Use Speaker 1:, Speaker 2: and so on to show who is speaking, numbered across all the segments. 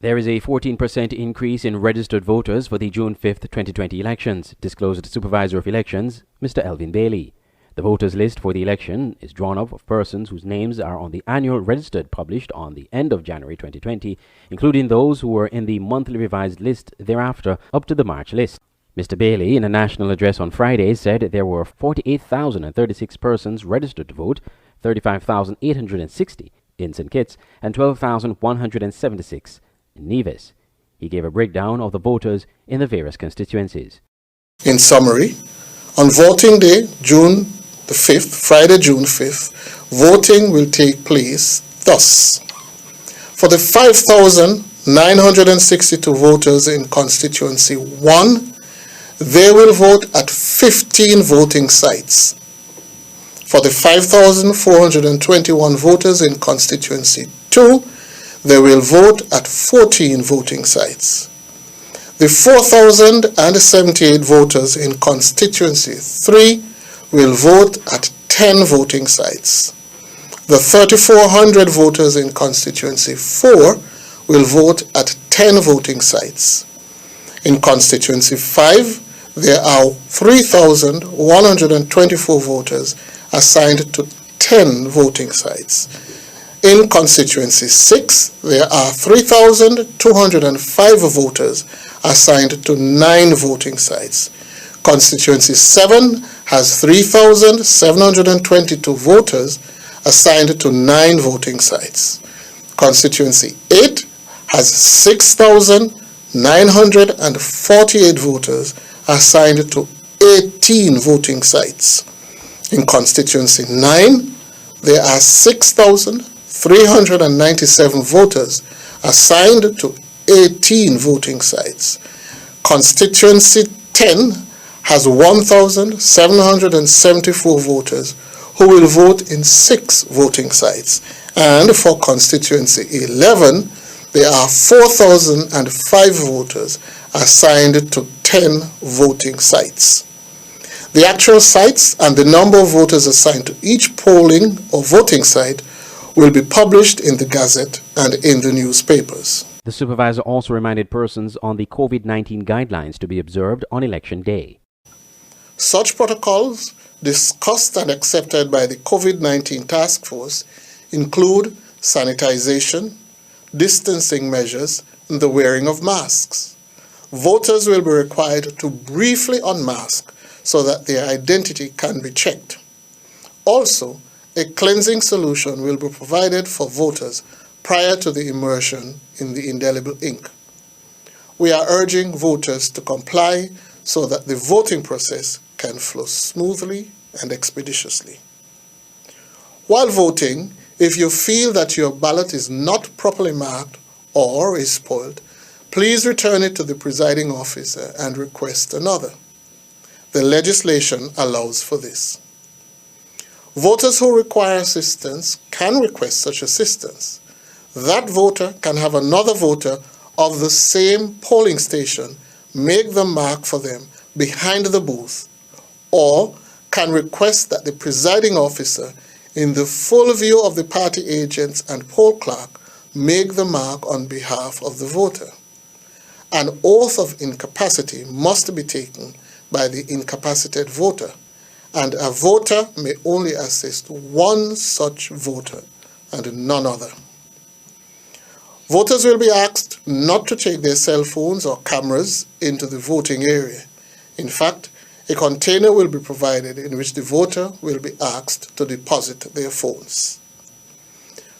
Speaker 1: There is a 14% increase in registered voters for the June 5th, 2020 elections, disclosed the Supervisor of Elections, Mr. Elvin Bailey. The voters list for the election is drawn up of persons whose names are on the annual registered published on the end of January 2020, including those who were in the monthly revised list thereafter up to the March list. Mr. Bailey, in a national address on Friday, said there were 48,036 persons registered to vote, 35,860 in St. Kitts, and 12,176 in Nevis. He gave a breakdown of the voters in the various constituencies.
Speaker 2: In summary, on voting day, June the 5th, Friday, June 5th, voting will take place thus. For the 5,962 voters in constituency 1, they will vote at 15 voting sites. For the 5,421 voters in constituency 2, they will vote at 14 voting sites. The 4,078 voters in constituency 3 will vote at 10 voting sites. The 3,400 voters in constituency 4 will vote at 10 voting sites. In constituency 5, there are 3,124 voters assigned to 10 voting sites. In constituency 6, there are 3,205 voters assigned to 9 voting sites. Constituency 7 has 3,722 voters assigned to 9 voting sites. Constituency 8 has 6,948 voters assigned to 18 voting sites. In constituency 9, there are 6,397 voters assigned to 18 voting sites. Constituency 10 has 1,774 voters who will vote in 6 voting sites. And for constituency 11, there are 4,005 voters assigned to 10 voting sites. The actual sites and the number of voters assigned to each polling or voting site will be published in the Gazette and in the newspapers.
Speaker 1: The supervisor also reminded persons on the COVID-19 guidelines to be observed on election day.
Speaker 2: Such protocols discussed and accepted by the COVID-19 task force include sanitization, distancing measures, and the wearing of masks. Voters will be required to briefly unmask so that their identity can be checked. Also, a cleansing solution will be provided for voters prior to the immersion in the indelible ink. We are urging voters to comply so that the voting process can flow smoothly and expeditiously. While voting, if you feel that your ballot is not properly marked or is spoiled, please return it to the presiding officer and request another. The legislation allows for this. Voters who require assistance can request such assistance. That voter can have another voter of the same polling station make the mark for them behind the booth, or can request that the presiding officer, in the full view of the party agents and poll clerk, make the mark on behalf of the voter. An oath of incapacity must be taken by the incapacitated voter, and a voter may only assist one such voter and none other. Voters will be asked not to take their cell phones or cameras into the voting area. In fact, a container will be provided in which the voter will be asked to deposit their phones.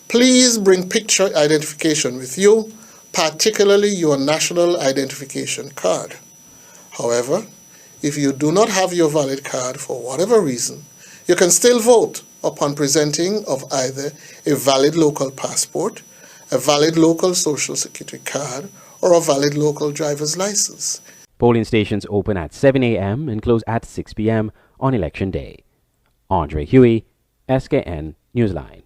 Speaker 2: Please bring picture identification with you, particularly your national identification card. However, if you do not have your valid card for whatever reason, you can still vote upon presenting of either a valid local passport, a valid local social security card, or a valid local driver's license.
Speaker 1: Polling stations open at 7 a.m. and close at 6 p.m. on election day. Andre Huey, SKN Newsline.